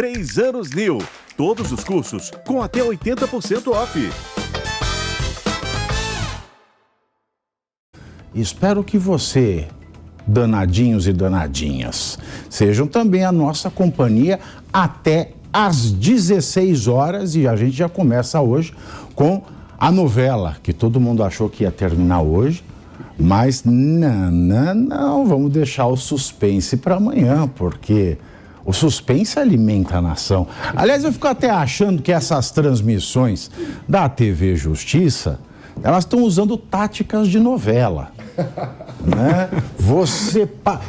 3 anos New. Todos os cursos com até 80% off. Espero que você, danadinhos e danadinhas, sejam também a nossa companhia até às 16 horas e a gente já começa hoje com a novela, que todo mundo achou que ia terminar hoje, mas não, vamos deixar o suspense para amanhã, porque o suspense alimenta a nação. Aliás, eu fico até achando que essas transmissões da TV Justiça, elas estão usando táticas de novela. Né?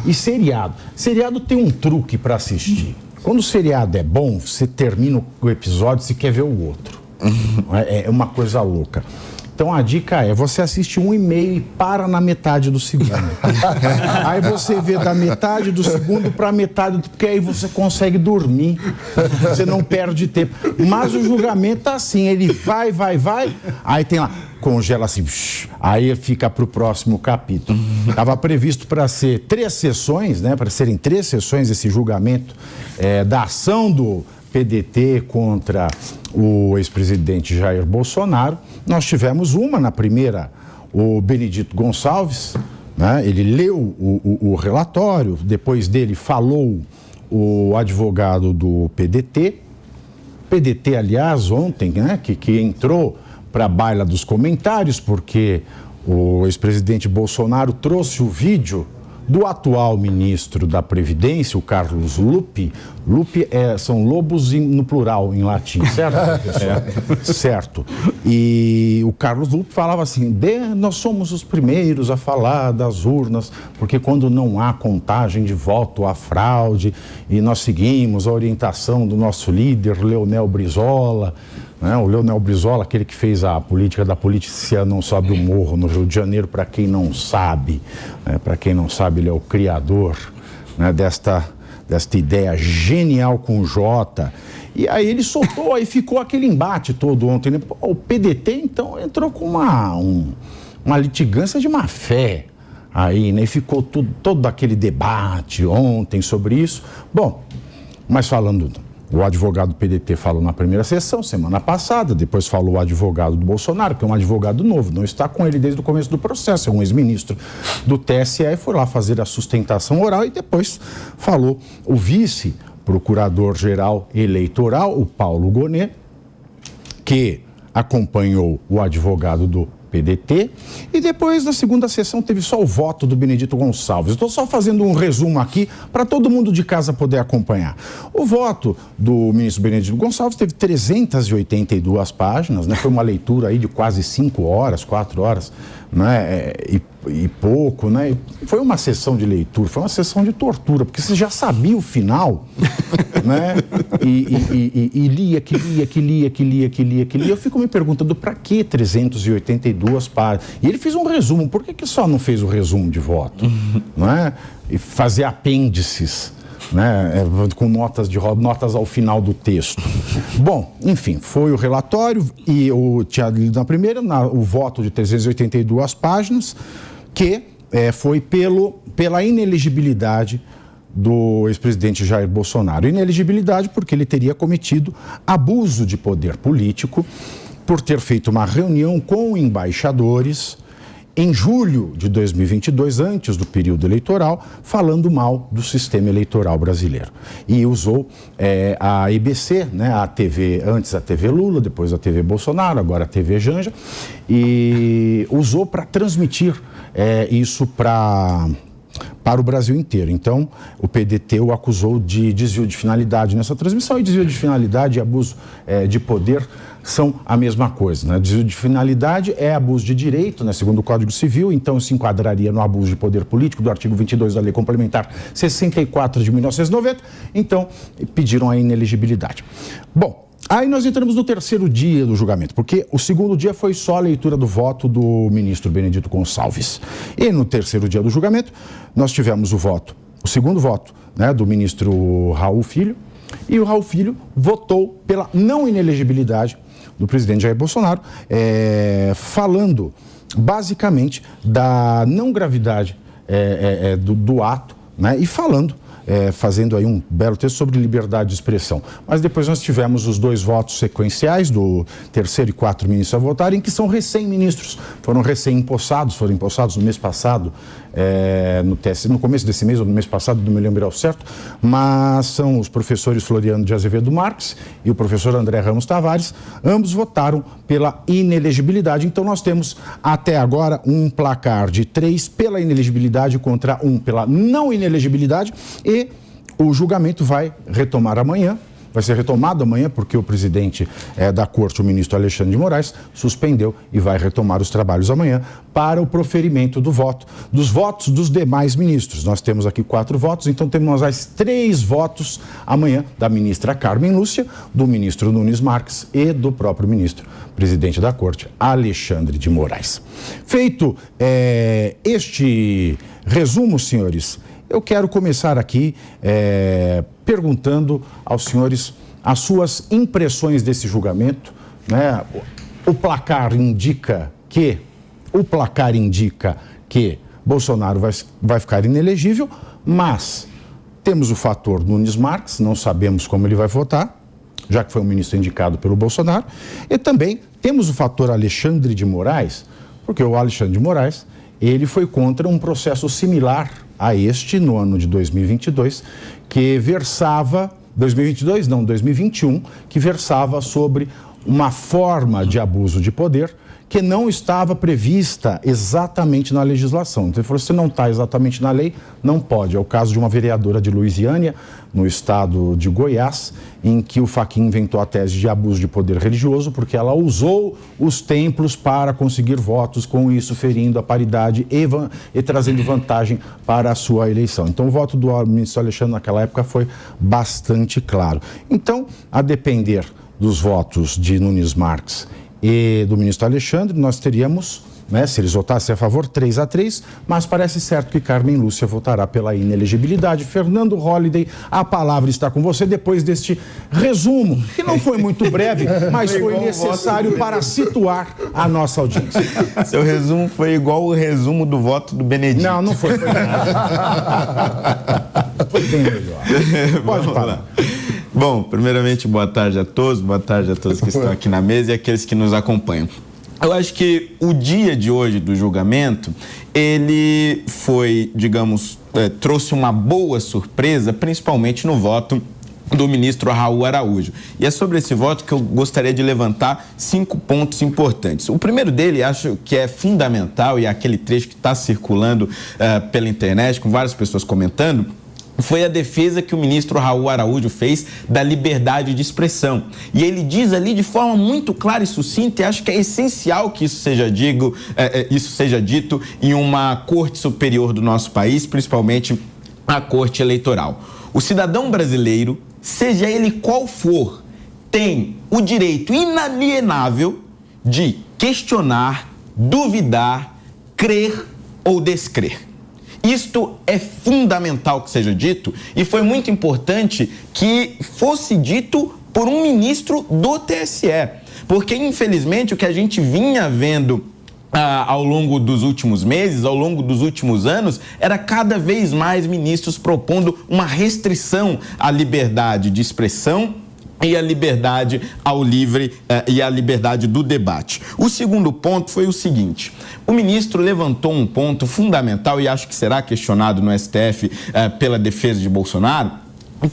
E seriado. Seriado tem um truque para assistir. Quando o seriado é bom, você termina o episódio e quer ver o outro. É uma coisa louca. Então a dica é, você assiste 1,5 e para na metade do segundo. Aí você vê da metade do segundo para metade, porque aí você consegue dormir. Você não perde tempo. Mas o julgamento tá assim, ele vai, aí tem lá, congela assim, aí fica para o próximo capítulo. Estava previsto para ser 3 sessões, né? Para serem 3 sessões esse julgamento da ação do PDT contra o ex-presidente Jair Bolsonaro. Nós tivemos uma, na primeira, o Benedito Gonçalves, né? Ele leu o relatório, depois dele falou o advogado do PDT. PDT, aliás, ontem, né? que entrou para a baila dos comentários, porque o ex-presidente Bolsonaro trouxe o vídeo do atual ministro da Previdência, o Carlos Lupe. Lupe são lobos no plural, em latim, certo, professor? Certo. E o Carlos Lupe falava assim, nós somos os primeiros a falar das urnas, porque quando não há contagem de voto, há fraude, e nós seguimos a orientação do nosso líder, Leonel Brizola. Né? O Leonel Brizola, aquele que fez a política da polícia não sobe o morro no Rio de Janeiro, para quem não sabe, ele é o criador, né, desta ideia genial com o Jota. E aí ele soltou, aí ficou aquele embate todo ontem, né? O PDT, então, entrou com uma litigância de má fé aí, né? E ficou todo aquele debate ontem sobre isso. Bom, mas falando... O advogado do PDT falou na primeira sessão, semana passada, depois falou o advogado do Bolsonaro, que é um advogado novo, não está com ele desde o começo do processo, é um ex-ministro do TSE, foi lá fazer a sustentação oral e depois falou o vice-procurador-geral eleitoral, o Paulo Gonet, que acompanhou o advogado do PDT, e depois na segunda sessão teve só o voto do Benedito Gonçalves. Estou só fazendo um resumo aqui para todo mundo de casa poder acompanhar. O voto do ministro Benedito Gonçalves teve 382 páginas, né? Foi uma leitura aí de quase 5 horas, 4 horas, né? E pouco, né? Foi uma sessão de leitura, foi uma sessão de tortura, porque você já sabia o final, né? E lia, que lia. Eu fico me perguntando, para que 382 páginas? E ele fez um resumo, por que só não fez o resumo de voto? Não é? E fazer apêndices, né? Com notas ao final do texto. Bom, enfim, foi o relatório, e eu tinha lido na primeira, o voto de 382 páginas, que foi pela inelegibilidade do ex-presidente Jair Bolsonaro. Inelegibilidade porque ele teria cometido abuso de poder político por ter feito uma reunião com embaixadores em julho de 2022, antes do período eleitoral, falando mal do sistema eleitoral brasileiro. E usou a EBC, né, a TV, antes a TV Lula, depois a TV Bolsonaro, agora a TV Janja, e usou para transmitir isso para o Brasil inteiro. Então, o PDT o acusou de desvio de finalidade nessa transmissão, e desvio de finalidade e abuso de poder são a mesma coisa, né? Desvio de finalidade é abuso de direito, né? Segundo o Código Civil, então se enquadraria no abuso de poder político do artigo 22 da Lei Complementar 64 de 1990, então pediram a inelegibilidade. Bom, aí nós entramos no terceiro dia do julgamento, porque o segundo dia foi só a leitura do voto do ministro Benedito Gonçalves. E no terceiro dia do julgamento, nós tivemos o segundo voto, né, do ministro Raul Filho, e o Raul Filho votou pela não inelegibilidade do presidente Jair Bolsonaro, falando basicamente da não gravidade do ato, né, e falando fazendo aí um belo texto sobre liberdade de expressão. Mas depois nós tivemos os 2 votos sequenciais do 3º e 4º ministro a votarem, que são recém-ministros, foram recém-empossados, foram empossados no mês passado, no TSE, no começo desse mês ou no mês passado, não me lembro ao certo, mas são os professores Floriano de Azevedo Marques e o professor André Ramos Tavares, ambos votaram pela inelegibilidade. Então nós temos até agora um placar de 3 pela inelegibilidade contra 1 pela não inelegibilidade, e o julgamento vai retomar amanhã. Vai ser retomado amanhã porque o presidente da Corte, o ministro Alexandre de Moraes, suspendeu e vai retomar os trabalhos amanhã para o proferimento dos votos dos demais ministros. Nós temos aqui 4 votos, então temos mais 3 votos amanhã da ministra Carmen Lúcia, do ministro Nunes Marques e do próprio ministro, presidente da Corte, Alexandre de Moraes. Feito este resumo, senhores, eu quero começar aqui perguntando aos senhores as suas impressões desse julgamento, né? O placar indica que Bolsonaro vai ficar inelegível, mas temos o fator Nunes Marques, não sabemos como ele vai votar, já que foi um ministro indicado pelo Bolsonaro, e também temos o fator Alexandre de Moraes, porque o Alexandre de Moraes, ele foi contra um processo similar a este no ano de 2022, que versava, 2021, que versava sobre uma forma de abuso de poder que não estava prevista exatamente na legislação. Então ele falou, se não está exatamente na lei, não pode. É o caso de uma vereadora de Luisiânia, no estado de Goiás, em que o Fachin inventou a tese de abuso de poder religioso, porque ela usou os templos para conseguir votos, com isso ferindo a paridade e trazendo vantagem para a sua eleição. Então o voto do ministro Alexandre naquela época foi bastante claro. Então, a depender dos votos de Nunes Marques e do ministro Alexandre, nós teríamos, né, se eles votassem a favor, 3-3, mas parece certo que Carmen Lúcia votará pela inelegibilidade. Fernando Holliday, a palavra está com você depois deste resumo, que não foi muito breve, mas foi necessário para situar a nossa audiência. Seu resumo foi igual o resumo do voto do Benedito. Não foi. Foi bem melhor. Pode falar. Bom, primeiramente, boa tarde a todos que estão aqui na mesa e aqueles que nos acompanham. Eu acho que o dia de hoje do julgamento, ele foi, digamos, trouxe uma boa surpresa, principalmente no voto do ministro Raul Araújo. E é sobre esse voto que eu gostaria de levantar 5 pontos importantes. O primeiro dele, acho que é fundamental, e é aquele trecho que está circulando pela internet, com várias pessoas comentando, foi a defesa que o ministro Raul Araújo fez da liberdade de expressão. E ele diz ali de forma muito clara e sucinta, e acho que é essencial que isso seja dito em uma corte superior do nosso país, principalmente a Corte Eleitoral. O cidadão brasileiro, seja ele qual for, tem o direito inalienável de questionar, duvidar, crer ou descrer. Isto é fundamental que seja dito, e foi muito importante que fosse dito por um ministro do TSE, porque infelizmente o que a gente vinha vendo ao longo dos últimos meses, ao longo dos últimos anos, era cada vez mais ministros propondo uma restrição à liberdade de expressão e a liberdade ao livre e a liberdade do debate. O segundo ponto foi o seguinte: o ministro levantou um ponto fundamental, e acho que será questionado no STF pela defesa de Bolsonaro,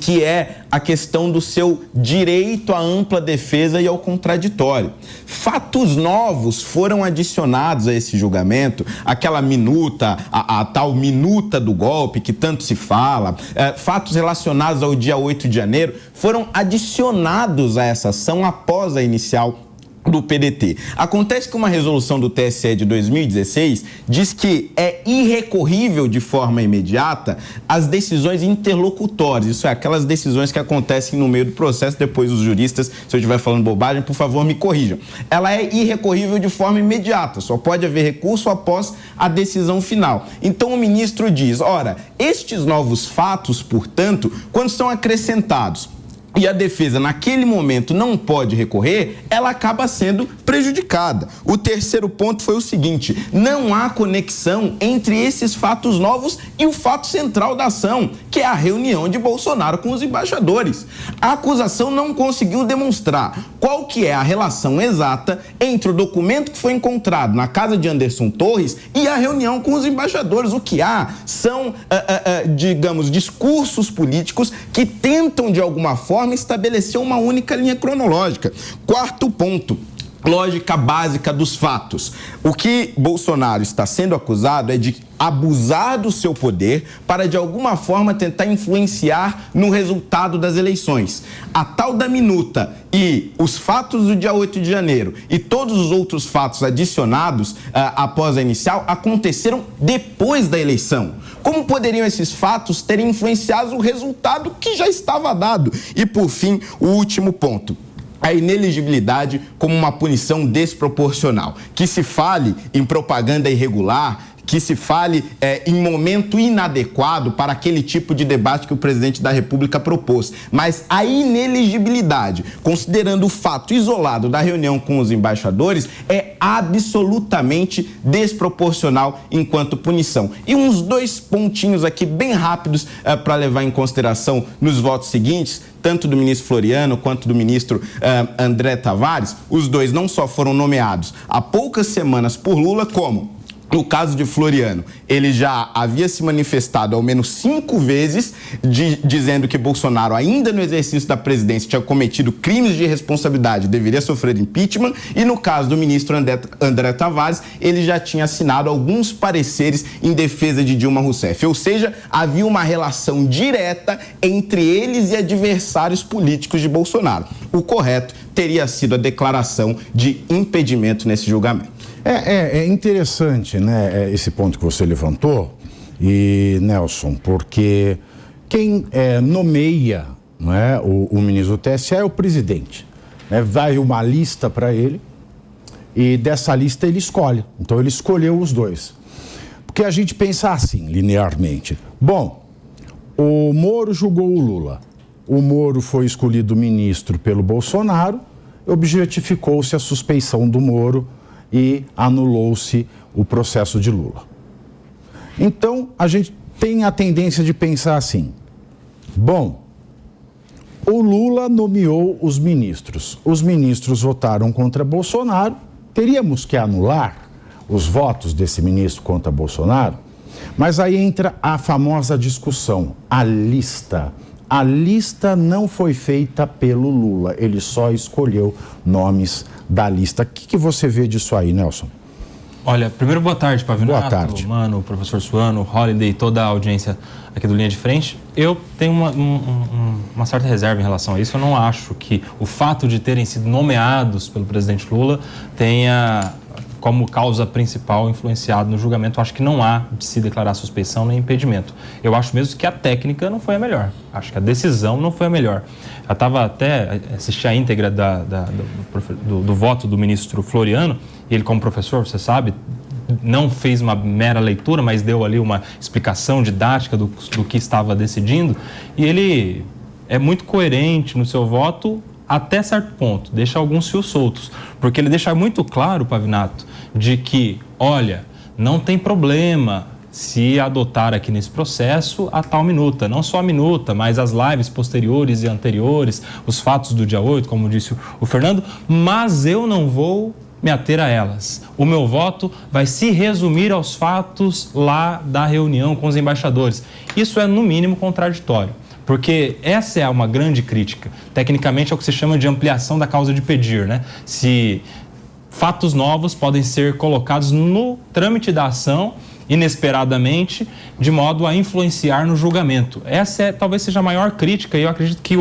que é a questão do seu direito à ampla defesa e ao contraditório. Fatos novos foram adicionados a esse julgamento, aquela minuta, a tal minuta do golpe que tanto se fala, fatos relacionados ao dia 8 de janeiro foram adicionados a essa ação após a inicial do PDT. Acontece que uma resolução do TSE de 2016 diz que é irrecorrível de forma imediata as decisões interlocutórias, isso é, aquelas decisões que acontecem no meio do processo. Depois os juristas, se eu estiver falando bobagem, por favor, me corrijam. Ela é irrecorrível de forma imediata, só pode haver recurso após a decisão final. Então o ministro diz, ora, estes novos fatos, portanto, quando são acrescentados e a defesa naquele momento não pode recorrer, ela acaba sendo prejudicada. O terceiro ponto foi o seguinte: não há conexão entre esses fatos novos e o fato central da ação, que é a reunião de Bolsonaro com os embaixadores. A acusação não conseguiu demonstrar qual que é a relação exata entre o documento que foi encontrado na casa de Anderson Torres e a reunião com os embaixadores. O que há são, digamos, discursos políticos que tentam, de alguma forma, estabelecer uma única linha cronológica. Quarto ponto: lógica básica dos fatos. O que Bolsonaro está sendo acusado é de abusar do seu poder para, de alguma forma, tentar influenciar no resultado das eleições. A tal da minuta e os fatos do dia 8 de janeiro e todos os outros fatos adicionados após a inicial aconteceram depois da eleição. Como poderiam esses fatos terem influenciado o resultado que já estava dado? E, por fim, o último ponto: a inelegibilidade como uma punição desproporcional. Que se fale em propaganda irregular, que se fale em momento inadequado para aquele tipo de debate que o presidente da República propôs. Mas a inelegibilidade, considerando o fato isolado da reunião com os embaixadores, é absolutamente desproporcional enquanto punição. E uns 2 pontinhos aqui bem rápidos para levar em consideração nos votos seguintes, tanto do ministro Floriano quanto do ministro André Tavares. Os dois não só foram nomeados há poucas semanas por Lula, como, no caso de Floriano, ele já havia se manifestado ao menos 5 vezes, dizendo que Bolsonaro, ainda no exercício da presidência, tinha cometido crimes de responsabilidade e deveria sofrer impeachment. E no caso do ministro André Tavares, ele já tinha assinado alguns pareceres em defesa de Dilma Rousseff. Ou seja, havia uma relação direta entre eles e adversários políticos de Bolsonaro. O correto teria sido a declaração de impedimento nesse julgamento. É interessante, né, esse ponto que você levantou, e Nelson, porque quem nomeia, não é, o ministro do TSE é o presidente. Né? Vai uma lista para ele e dessa lista ele escolhe. Então ele escolheu os dois. Porque a gente pensa assim, linearmente. Bom, o Moro julgou o Lula. O Moro foi escolhido ministro pelo Bolsonaro, objetificou-se a suspeição do Moro e anulou-se o processo de Lula. Então, a gente tem a tendência de pensar assim: bom, o Lula nomeou os ministros votaram contra Bolsonaro, teríamos que anular os votos desse ministro contra Bolsonaro? Mas aí entra a famosa discussão, a lista. A lista não foi feita pelo Lula, ele só escolheu nomes da lista. O que você vê disso aí, Nelson? Olha, primeiro, boa tarde, Pavinato, boa tarde. Mano, professor Suano, Holiday, toda a audiência aqui do Linha de Frente. Eu tenho uma certa reserva em relação a isso. Eu não acho que o fato de terem sido nomeados pelo presidente Lula tenha como causa principal influenciado no julgamento. Eu acho que não há de se declarar suspeição nem impedimento. Eu acho mesmo que a técnica não foi a melhor. Acho que a decisão não foi a melhor. Eu estava até assistindo a íntegra do voto do ministro Floriano, e ele, como professor, você sabe, não fez uma mera leitura, mas deu ali uma explicação didática do que estava decidindo, e ele é muito coerente no seu voto até certo ponto, deixa alguns fios soltos, porque ele deixa muito claro, Pavinato, de que, olha, não tem problema se adotar aqui nesse processo a tal minuta, não só a minuta, mas as lives posteriores e anteriores, os fatos do dia 8, como disse o Fernando, mas eu não vou me ater a elas. O meu voto vai se resumir aos fatos lá da reunião com os embaixadores. Isso é, no mínimo, contraditório, porque essa é uma grande crítica. Tecnicamente é o que se chama de ampliação da causa de pedir, né? Se fatos novos podem ser colocados no trâmite da ação inesperadamente, de modo a influenciar no julgamento. Essa talvez seja a maior crítica, e eu acredito que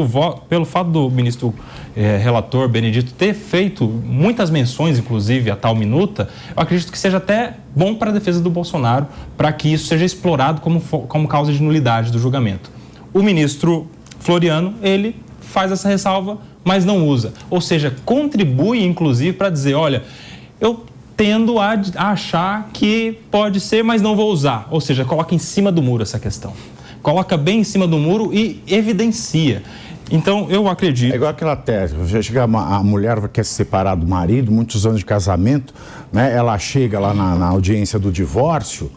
pelo fato do ministro relator Benedito ter feito muitas menções, inclusive, a tal minuta, eu acredito que seja até bom para a defesa do Bolsonaro, para que isso seja explorado como causa de nulidade do julgamento. O ministro Floriano, ele faz essa ressalva, mas não usa. Ou seja, contribui, inclusive, para dizer, olha, eu tendo a achar que pode ser, mas não vou usar. Ou seja, coloca em cima do muro essa questão. Coloca bem em cima do muro e evidencia. Então, eu acredito... É igual aquela tese, chega a mulher quer se separar do marido, muitos anos de casamento, né? Ela chega lá na audiência do divórcio,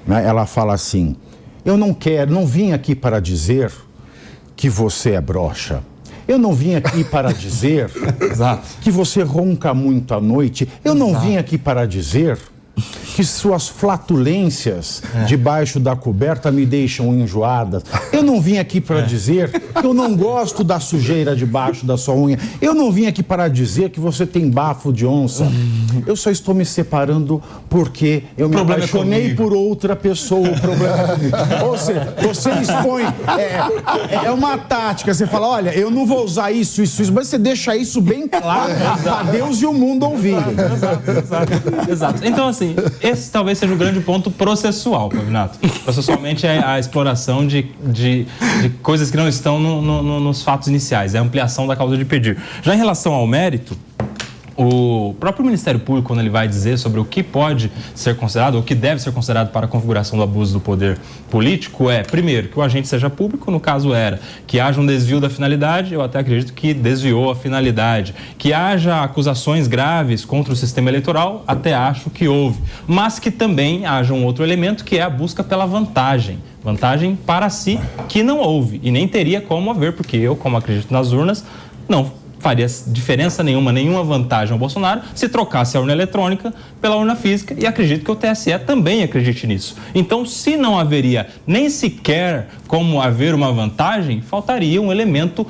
né? Ela fala assim, eu não vim aqui para dizer que você é broxa. Eu não vim aqui para dizer que você ronca muito à noite. Eu não vim aqui para dizer que suas flatulências debaixo da coberta me deixam enjoadas. Eu não vim aqui para dizer que eu não gosto da sujeira debaixo da sua unha. Eu não vim aqui para dizer que você tem bafo de onça. Eu só estou me separando porque eu me apaixonei por outra pessoa. O problema é comigo. Ou seja, você expõe... É uma tática. Você fala, olha, eu não vou usar isso, mas você deixa isso bem claro para Deus e o mundo ouvirem. Exato. Então, assim, esse talvez seja o grande ponto processual, Pavinato. Processualmente é a exploração de coisas que não estão nos fatos iniciais, é a ampliação da causa de pedir. Já em relação ao mérito, o próprio Ministério Público, quando ele vai dizer sobre o que pode ser considerado, ou o que deve ser considerado para a configuração do abuso do poder político, primeiro, que o agente seja público, no caso que haja um desvio da finalidade, eu até acredito que desviou a finalidade, que haja acusações graves contra o sistema eleitoral, até acho que houve, mas que também haja um outro elemento, que é a busca pela vantagem para si, que não houve, e nem teria como haver, porque eu, como acredito nas urnas, não faria diferença nenhuma vantagem ao Bolsonaro se trocasse a urna eletrônica pela urna física, e acredito que o TSE também acredite nisso. Então, se não haveria nem sequer como haver uma vantagem, faltaria um elemento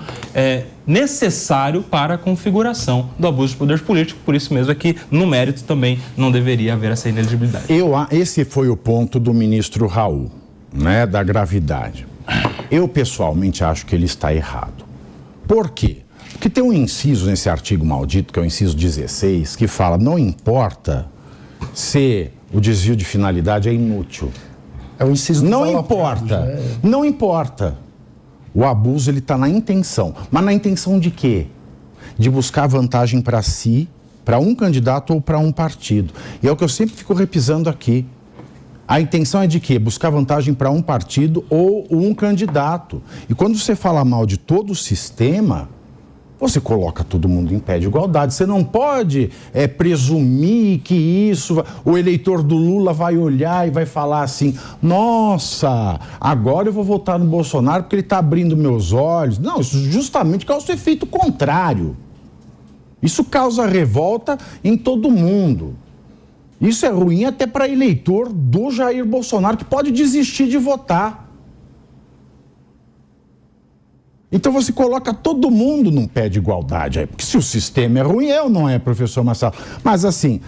necessário para a configuração do abuso de poder político, por isso mesmo é que no mérito também não deveria haver essa inelegibilidade. Esse foi o ponto do ministro Raul, né, da gravidade. Eu pessoalmente acho que ele está errado. Por quê? Porque tem um inciso nesse artigo maldito, que é o inciso 16, que fala, não importa se o desvio de finalidade é inútil. É o inciso do Não importa, não importa. O abuso, ele está na intenção. Mas na intenção de quê? De buscar vantagem para si, para um candidato ou para um partido. E é o que eu sempre fico repisando aqui. A intenção é de quê? Buscar vantagem para um partido ou um candidato. E quando você fala mal de todo o sistema, você coloca todo mundo em pé de igualdade. Você não pode presumir que o eleitor do Lula vai olhar e vai falar assim, nossa, agora eu vou votar no Bolsonaro porque ele está abrindo meus olhos. Não, isso justamente causa o efeito contrário. Isso causa revolta em todo mundo. Isso é ruim até para eleitor do Jair Bolsonaro, que pode desistir de votar. Então você coloca todo mundo num pé de igualdade aí, porque se o sistema é ruim, não é, professor Marcelo? Mas assim,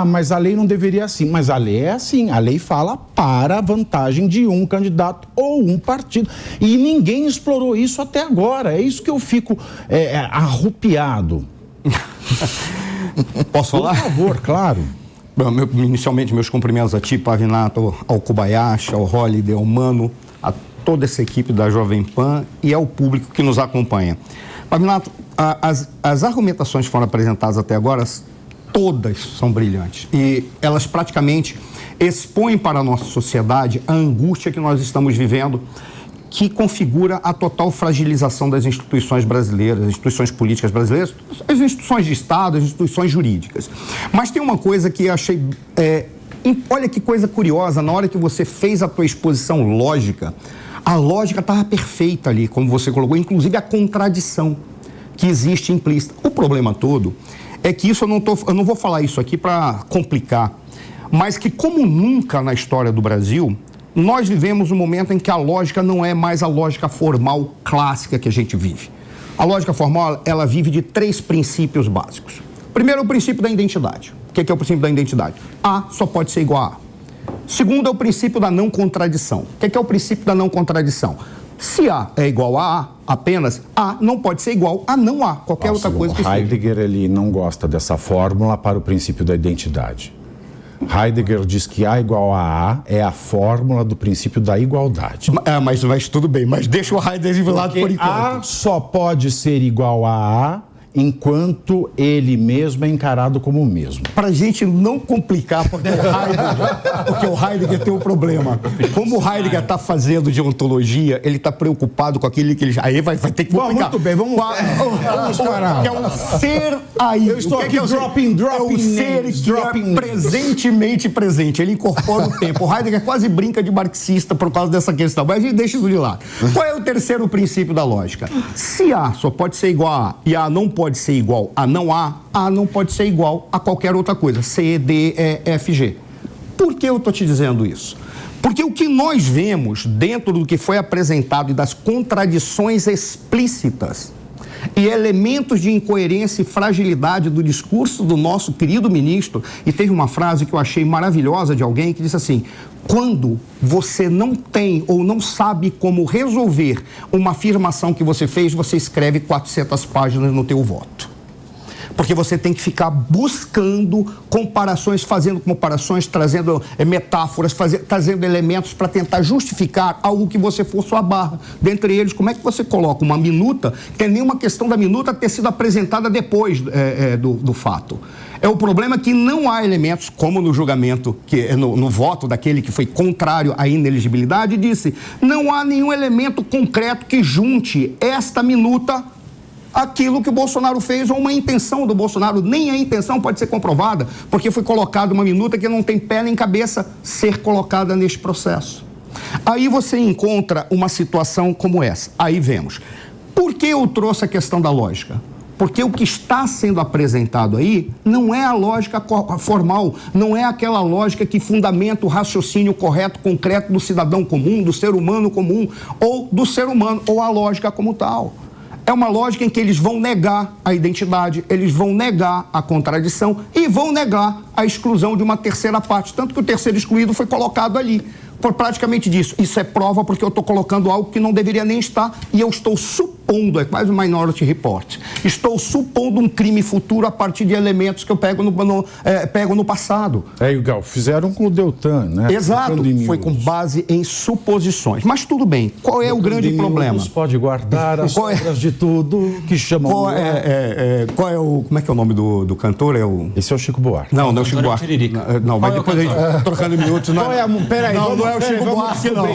mas a lei não deveria assim. Mas a lei é assim, a lei fala para a vantagem de um candidato ou um partido. E ninguém explorou isso até agora, é isso que eu fico arrupiado. Posso falar? Por favor, claro. Bom, inicialmente, meus cumprimentos a ti, Pavinato, ao Kobayashi, ao Holliday, ao Mano, a toda essa equipe da Jovem Pan e ao público que nos acompanha. Pavinato, as argumentações que foram apresentadas até agora, todas são brilhantes. E elas praticamente expõem para a nossa sociedade a angústia que nós estamos vivendo, que configura a total fragilização das instituições brasileiras, as instituições políticas brasileiras, as instituições de Estado, as instituições jurídicas. Mas tem uma coisa que eu achei... olha que coisa curiosa, na hora que você fez a tua exposição lógica, a lógica estava perfeita ali, como você colocou, inclusive a contradição que existe implícita. O problema todo é que eu não vou falar isso aqui para complicar, mas que como nunca na história do Brasil, nós vivemos um momento em que a lógica não é mais a lógica formal clássica que a gente vive. A lógica formal, ela vive de 3 princípios básicos. Primeiro é o princípio da identidade. O que é o princípio da identidade? A só pode ser igual a A. Segundo é o princípio da não contradição. O que é o princípio da não contradição? Se A é igual a A, apenas A não pode ser igual a não A, qualquer outra coisa que seja. Heidegger, ele não gosta dessa fórmula para o princípio da identidade. Heidegger diz que A igual a A é a fórmula do princípio da igualdade. Mas tudo bem, mas deixa o Heidegger de lado por enquanto. A só pode ser igual a A enquanto ele mesmo é encarado como o mesmo. Para a gente não complicar, porque o Heidegger tem um problema. Como o Heidegger está fazendo de ontologia, ele está preocupado com aquilo que ele... Aí vai ter que complicar. Muito bem, vamos parar. Que é um ser aí. Eu estou aqui dropping é um ser que é presentemente presente. Ele incorpora o tempo. O Heidegger quase brinca de marxista por causa dessa questão, mas a gente deixa isso de lado. Qual é o terceiro princípio da lógica? Se A só pode ser igual a A e A não pode ser igual a não A não pode ser igual a qualquer outra coisa. C, D, E, F, G. Por que eu estou te dizendo isso? Porque o que nós vemos dentro do que foi apresentado e das contradições explícitas e elementos de incoerência e fragilidade do discurso do nosso querido ministro, e teve uma frase que eu achei maravilhosa de alguém que disse assim: quando você não tem ou não sabe como resolver uma afirmação que você fez, você escreve 400 páginas no teu voto. Porque você tem que ficar buscando comparações, fazendo comparações, trazendo metáforas, trazendo elementos para tentar justificar algo que você for sua barra. Dentre eles, como é que você coloca uma minuta, que tem nenhuma questão da minuta ter sido apresentada depois do fato. É o problema que não há elementos, como no julgamento, no voto daquele que foi contrário à ineligibilidade, disse, não há nenhum elemento concreto que junte esta minuta aquilo que o Bolsonaro fez ou uma intenção do Bolsonaro. Nem a intenção pode ser comprovada, porque foi colocada uma minuta que não tem pé nem cabeça ser colocada neste processo. Aí você encontra uma situação como essa. Aí vemos. Por que eu trouxe a questão da lógica? Porque o que está sendo apresentado aí não é a lógica formal, não é aquela lógica que fundamenta o raciocínio correto, concreto do cidadão comum, do ser humano comum, ou do ser humano, ou a lógica como tal. É uma lógica em que eles vão negar a identidade, eles vão negar a contradição e vão negar a exclusão de uma terceira parte. Tanto que o terceiro excluído foi colocado ali. Por praticamente disso. Isso é prova porque eu estou colocando algo que não deveria nem estar e eu estou supondo, é quase um Minority Report, estou supondo um crime futuro a partir de elementos que eu pego no passado. Igual, fizeram com o Deltan, né? Exato, foi com base em suposições. Mas tudo bem, qual é o grande problema? Pode guardar as obras de tudo que chamam... Qual é o... Como é que é o nome do cantor? Esse é o Chico Buarque. Não, não é o Chico Buarque. Não, mas depois a gente trocando minutos... Peraí, não é o Chico Buarque, não.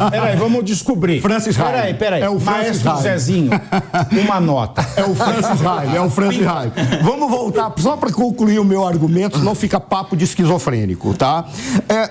Peraí, vamos descobrir. Francis Raime. Peraí. É o Francis Maestro Zezinho, uma nota. É o Francis Raime, Vamos voltar, só para concluir o meu argumento, senão fica papo de esquizofrênico, tá?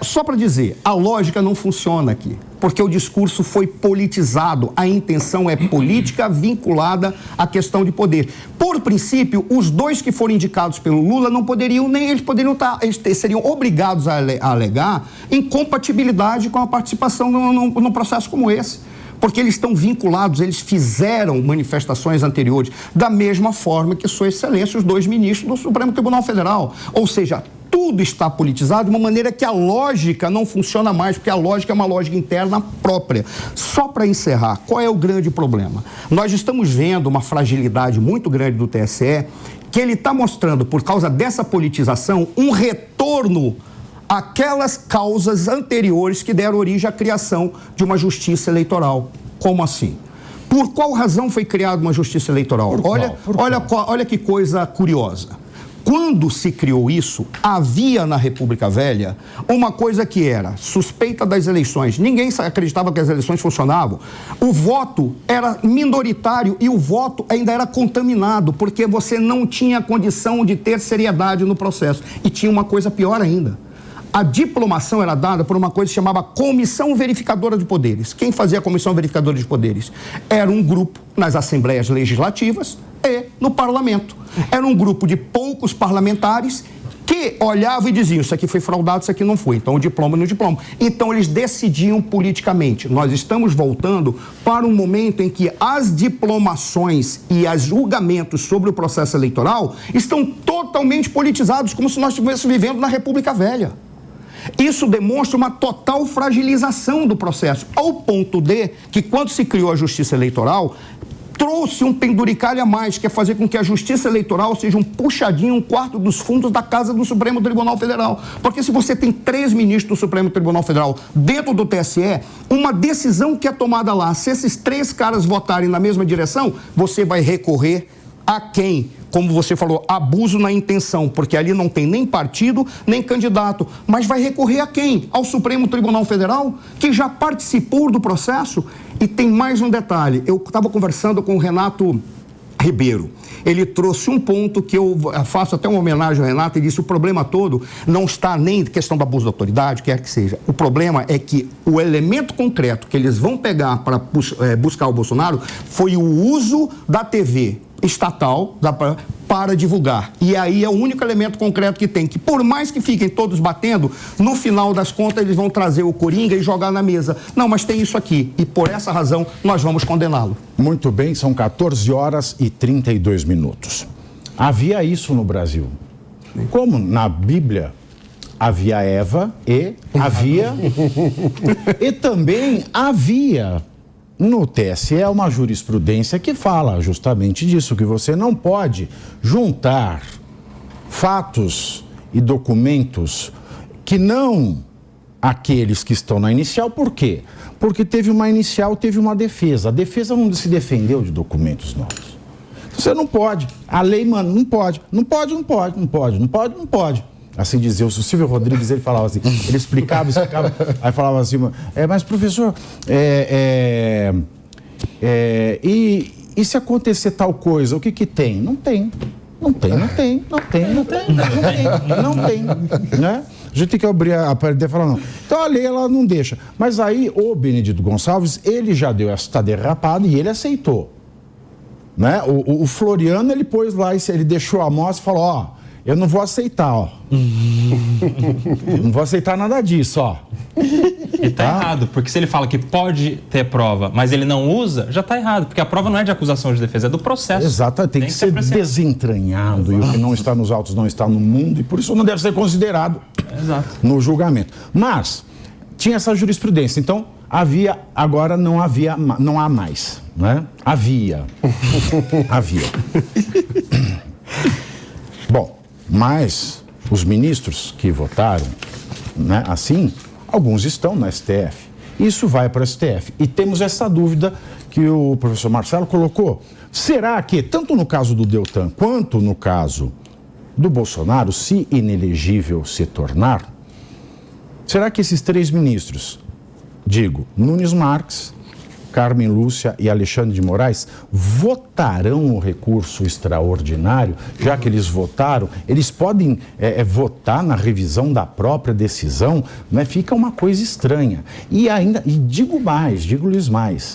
Só para dizer, a lógica não funciona aqui. Porque o discurso foi politizado, a intenção é política vinculada à questão de poder. Por princípio, os dois que foram indicados pelo Lula não poderiam, nem eles poderiam estar, eles seriam obrigados a alegar incompatibilidade com a participação num processo como esse. Porque eles estão vinculados, eles fizeram manifestações anteriores, da mesma forma que Sua Excelência, os dois ministros do Supremo Tribunal Federal. Ou seja, tudo está politizado de uma maneira que a lógica não funciona mais, porque a lógica é uma lógica interna própria. Só para encerrar, qual é o grande problema? Nós estamos vendo uma fragilidade muito grande do TSE, que ele está mostrando, por causa dessa politização, um retorno àquelas causas anteriores que deram origem à criação de uma justiça eleitoral. Como assim? Por qual razão foi criada uma justiça eleitoral? Olha que coisa curiosa. Quando se criou isso, havia na República Velha uma coisa que era suspeita das eleições. Ninguém acreditava que as eleições funcionavam. O voto era minoritário e o voto ainda era contaminado, porque você não tinha condição de ter seriedade no processo. E tinha uma coisa pior ainda. A diplomação era dada por uma coisa que se chamava Comissão Verificadora de Poderes. Quem fazia a Comissão Verificadora de Poderes? Era um grupo nas assembleias legislativas e no parlamento. Era um grupo de poucos parlamentares que olhavam e diziam, isso aqui foi fraudado, isso aqui não foi, então o diploma no diploma. Então eles decidiam politicamente. Nós estamos voltando para um momento em que as diplomações e os julgamentos sobre o processo eleitoral estão totalmente politizados, como se nós estivéssemos vivendo na República Velha. Isso demonstra uma total fragilização do processo, ao ponto de que, quando se criou a Justiça Eleitoral, trouxe um penduricalho a mais, que é fazer com que a Justiça Eleitoral seja um puxadinho, um quarto dos fundos da Casa do Supremo Tribunal Federal. Porque se você tem 3 ministros do Supremo Tribunal Federal dentro do TSE, uma decisão que é tomada lá, se esses 3 caras votarem na mesma direção, você vai recorrer a quem? Como você falou, abuso na intenção, porque ali não tem nem partido, nem candidato. Mas vai recorrer a quem? Ao Supremo Tribunal Federal, que já participou do processo. E tem mais um detalhe. Eu estava conversando com o Renato Ribeiro. Ele trouxe um ponto que eu faço até uma homenagem ao Renato. Ele disse: o problema todo não está nem em questão do abuso da autoridade, quer que seja. O problema é que o elemento concreto que eles vão pegar para buscar o Bolsonaro foi o uso da TV estatal para divulgar. E aí é o único elemento concreto que tem, que por mais que fiquem todos batendo, no final das contas eles vão trazer o Coringa e jogar na mesa. Não, mas tem isso aqui, e por essa razão nós vamos condená-lo. Muito bem, são 14 horas e 32 minutos. Havia isso no Brasil. Como na Bíblia havia Eva e havia... e também havia... no TSE é uma jurisprudência que fala justamente disso, que você não pode juntar fatos e documentos que não aqueles que estão na inicial. Por quê? Porque teve uma inicial, teve uma defesa. A defesa não se defendeu de documentos novos. Você não pode. A lei, mano, não pode. Não pode. Assim dizia o Silvio Rodrigues, ele falava assim, ele explicava, aí falava assim, mas professor, e se acontecer tal coisa, o que tem? Não tem, né? A gente tem que abrir a parede e falar não. Então a lei, ela não deixa. Mas aí o Benedito Gonçalves, ele já deu essa derrapada e ele aceitou, né? O Floriano, ele pôs lá, ele deixou a amostra e falou, eu não vou aceitar, não vou aceitar nada disso, E tá errado, porque se ele fala que pode ter prova, mas ele não usa, já tá errado, porque a prova não é de acusação ou de defesa, é do processo. Exato, tem que ser desentranhado. Exato. E o que não está nos autos não está no mundo, e por isso não deve ser considerado no julgamento. Mas tinha essa jurisprudência, então havia, agora não há mais, né? Havia. Bom, mas os ministros que votaram, né, assim, alguns estão no STF. Isso vai para o STF. E temos essa dúvida que o professor Marcelo colocou. Será que, tanto no caso do Deltan quanto no caso do Bolsonaro, se inelegível se tornar, será que esses três ministros, Nunes Marques, Carmen Lúcia e Alexandre de Moraes, votarão o recurso extraordinário? Já que eles votaram, eles podem votar na revisão da própria decisão, né? Fica uma coisa estranha. E ainda, digo-lhes mais,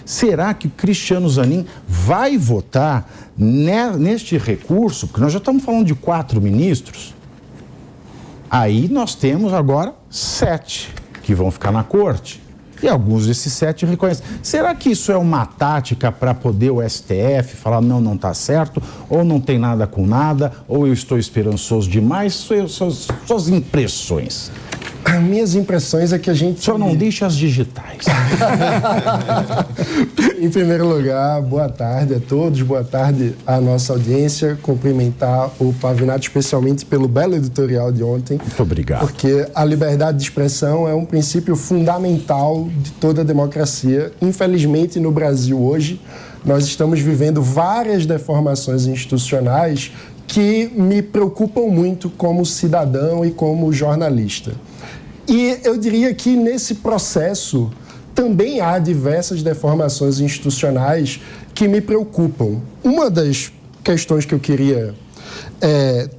será que o Cristiano Zanin vai votar neste recurso? Porque nós já estamos falando de 4 ministros. Aí nós temos agora 7 que vão ficar na corte. E alguns desses 7 reconhecem. Será que isso é uma tática para poder o STF falar não está certo, ou não tem nada com nada, ou eu estou esperançoso demais? Suas impressões. Minhas impressões é que a gente... Só não deixa as digitais. Em primeiro lugar, boa tarde a todos, boa tarde à nossa audiência. Cumprimentar o Pavinato especialmente pelo belo editorial de ontem. Muito obrigado. Porque a liberdade de expressão é um princípio fundamental de toda a democracia. Infelizmente, no Brasil hoje, nós estamos vivendo várias deformações institucionais que me preocupam muito como cidadão e como jornalista. E eu diria que nesse processo também há diversas deformações institucionais que me preocupam. Uma das questões que eu queria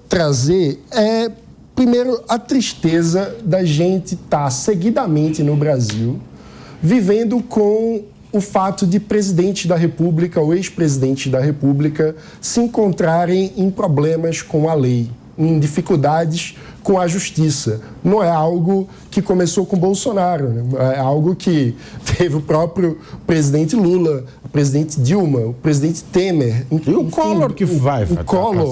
trazer é, primeiro, a tristeza da gente estar seguidamente no Brasil vivendo com o fato de presidente da República ou ex-presidente da República se encontrarem em problemas com a lei, em dificuldades com a justiça. Não é algo que começou com Bolsonaro, né? É algo que teve o próprio presidente Lula, o presidente Dilma, o presidente Temer. E o Collor que vai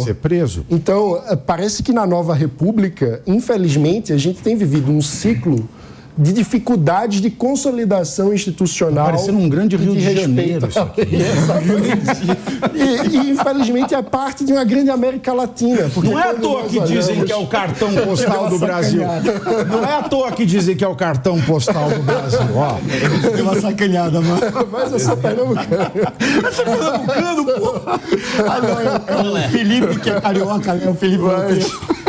ser preso? Então, parece que na nova República, infelizmente, a gente tem vivido um ciclo de dificuldades de consolidação institucional. Parecendo um grande Rio de Janeiro isso aqui. E, infelizmente, é parte de uma grande América Latina. Não é à toa que dizem que é o cartão postal do Brasil. Não é à toa que dizem que é o cartão postal do Brasil. Ó, deu uma sacaneada, mano. Mas eu sou pernambucano. Você é pernambucano, pô? Ah, não, é o Felipe que é carioca, né? O Felipe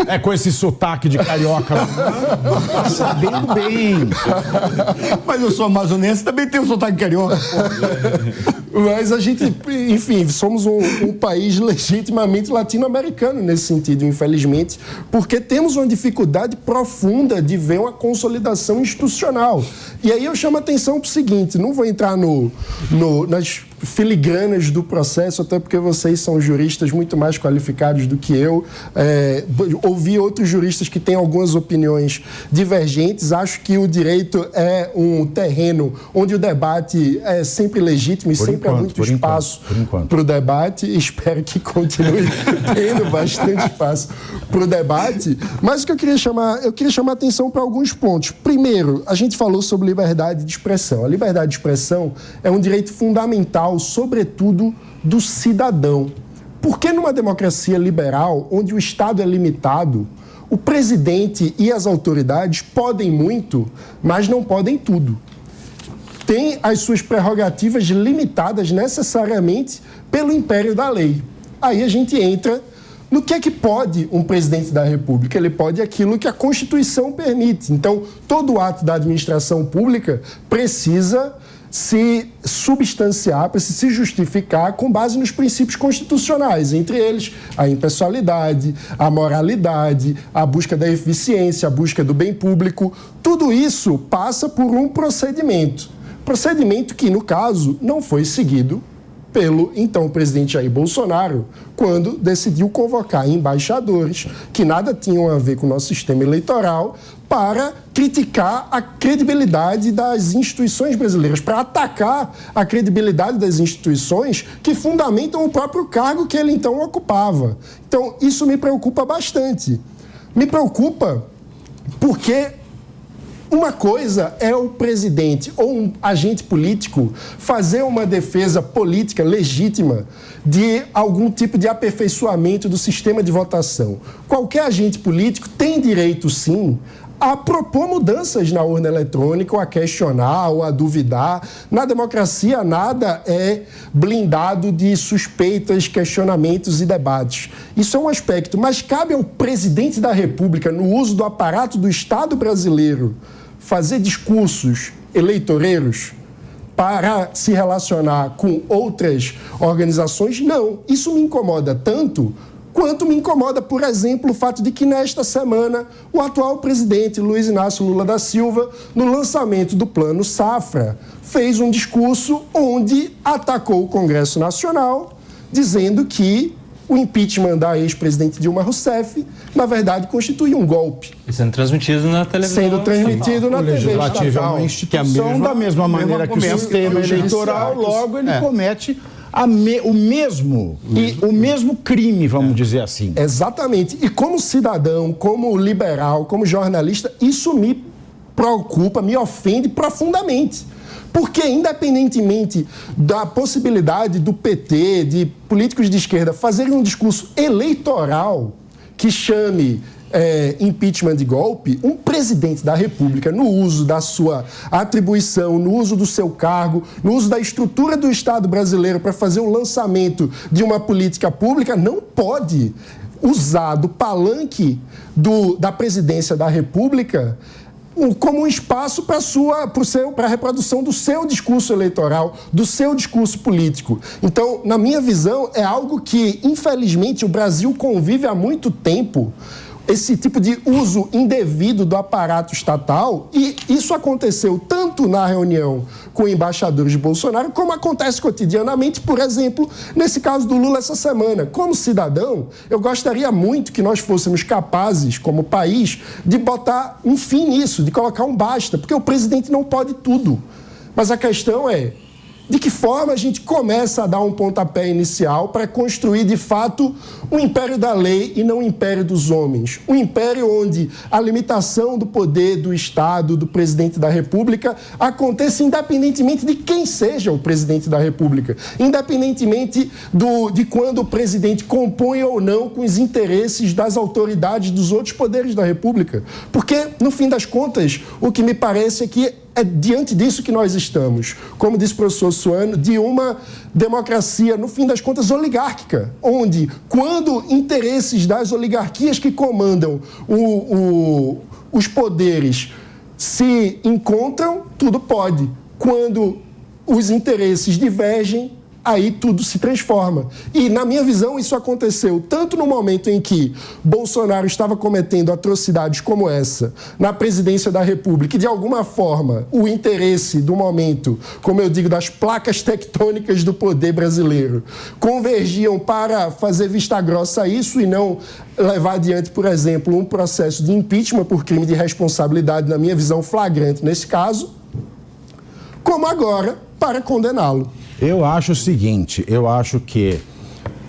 é com esse sotaque de carioca. Tá sabendo bem. Mas eu sou amazonense, também tenho sotaque carioca. Mas a gente, enfim, somos um país legitimamente latino-americano nesse sentido, infelizmente, porque temos uma dificuldade profunda de ver uma consolidação institucional. E aí eu chamo a atenção para o seguinte, não vou entrar nas filigranas do processo, até porque vocês são juristas muito mais qualificados do que eu. Ouvi outros juristas que têm algumas opiniões divergentes. Acho que o direito é um terreno onde o debate é sempre legítimo e sempre há muito espaço para o debate. Espero que continue tendo bastante espaço para o debate. Mas o que eu queria chamar a atenção para alguns pontos. Primeiro, a gente falou sobre liberdade de expressão. A liberdade de expressão é um direito fundamental, sobretudo do cidadão. Porque numa democracia liberal, onde o Estado é limitado, o presidente e as autoridades podem muito, mas não podem tudo. Tem as suas prerrogativas limitadas necessariamente pelo império da lei. Aí a gente entra no que é que pode um presidente da República. Ele pode aquilo que a Constituição permite. Então, todo ato da administração pública precisa se substanciar, para se justificar com base nos princípios constitucionais, entre eles a impessoalidade, a moralidade, a busca da eficiência, a busca do bem público. Tudo isso passa por um procedimento. Procedimento que, no caso, não foi seguido pelo então presidente Jair Bolsonaro, quando decidiu convocar embaixadores que nada tinham a ver com o nosso sistema eleitoral para criticar a credibilidade das instituições brasileiras, para atacar a credibilidade das instituições que fundamentam o próprio cargo que ele então ocupava. Então, isso me preocupa bastante. Me preocupa porque uma coisa é o presidente ou um agente político fazer uma defesa política legítima de algum tipo de aperfeiçoamento do sistema de votação. Qualquer agente político tem direito, sim, a propor mudanças na urna eletrônica, ou a questionar, ou a duvidar. Na democracia, nada é blindado de suspeitas, questionamentos e debates. Isso é um aspecto, mas cabe ao presidente da República, no uso do aparato do Estado brasileiro, fazer discursos eleitoreiros para se relacionar com outras organizações? Não. Isso me incomoda tanto quanto me incomoda, por exemplo, o fato de que nesta semana o atual presidente Luiz Inácio Lula da Silva, no lançamento do Plano Safra, fez um discurso onde atacou o Congresso Nacional, dizendo que o impeachment da ex-presidente Dilma Rousseff, na verdade, constituía um golpe. E sendo transmitido na televisão. Sendo transmitido na TV Legislativo estatal. É uma instituição da mesma maneira que o sistema eleitoral, logo ele comete o mesmo crime, vamos dizer assim. Exatamente. E como cidadão, como liberal, como jornalista, isso me preocupa, me ofende profundamente. Porque, independentemente da possibilidade do PT, de políticos de esquerda, fazerem um discurso eleitoral que chame impeachment de golpe, um presidente da República, no uso da sua atribuição, no uso do seu cargo, no uso da estrutura do Estado brasileiro para fazer o lançamento de uma política pública, não pode usar do palanque da presidência da República como um espaço para a reprodução do seu discurso eleitoral, do seu discurso político. Então, na minha visão, é algo que, infelizmente, o Brasil convive há muito tempo, esse tipo de uso indevido do aparato estatal, e isso aconteceu tanto na reunião com embaixadores de Bolsonaro, como acontece cotidianamente, por exemplo, nesse caso do Lula essa semana. Como cidadão, eu gostaria muito que nós fôssemos capazes, como país, de botar um fim nisso, de colocar um basta, porque o presidente não pode tudo. Mas a questão é, de que forma a gente começa a dar um pontapé inicial para construir, de fato, um império da lei e não um império dos homens. Um império onde a limitação do poder do Estado, do presidente da República, aconteça independentemente de quem seja o presidente da República, independentemente de quando o presidente compõe ou não com os interesses das autoridades dos outros poderes da República. Porque, no fim das contas, o que me parece é que é diante disso que nós estamos, como disse o professor Suano, de uma democracia, no fim das contas, oligárquica, onde, quando interesses das oligarquias que comandam os poderes se encontram, tudo pode. Quando os interesses divergem, aí tudo se transforma. E, na minha visão, isso aconteceu tanto no momento em que Bolsonaro estava cometendo atrocidades como essa na presidência da República, e, de alguma forma, o interesse do momento, como eu digo, das placas tectônicas do poder brasileiro, convergiam para fazer vista grossa a isso e não levar adiante, por exemplo, um processo de impeachment por crime de responsabilidade, na minha visão, flagrante nesse caso, como agora para condená-lo. Eu acho o seguinte, eu acho que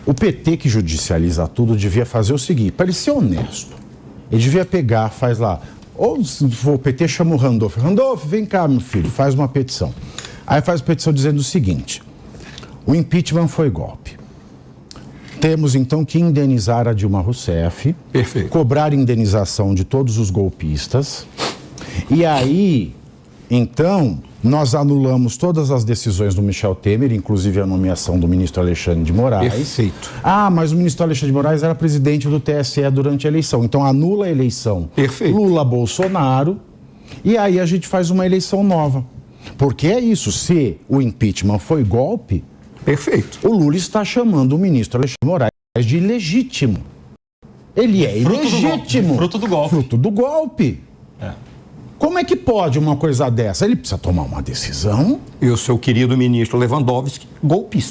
o PT que judicializa tudo devia fazer o seguinte, para ele ser honesto, ele devia pegar, faz lá, ou se for o PT, chama o Randolph, vem cá, meu filho, faz uma petição. Aí faz a petição dizendo o seguinte, o impeachment foi golpe. Temos então que indenizar a Dilma Rousseff, perfeito, cobrar indenização de todos os golpistas, e aí, então, nós anulamos todas as decisões do Michel Temer, inclusive a nomeação do ministro Alexandre de Moraes. Perfeito. Ah, mas o ministro Alexandre de Moraes era presidente do TSE durante a eleição. Então anula a eleição Lula-Bolsonaro e aí a gente faz uma eleição nova. Porque é isso, se o impeachment foi golpe, perfeito, o Lula está chamando o ministro Alexandre de Moraes de ilegítimo. Ele é ilegítimo. Fruto do golpe. Fruto do golpe. É. Como é que pode uma coisa dessa? Ele precisa tomar uma decisão. E o seu querido ministro Lewandowski, golpista.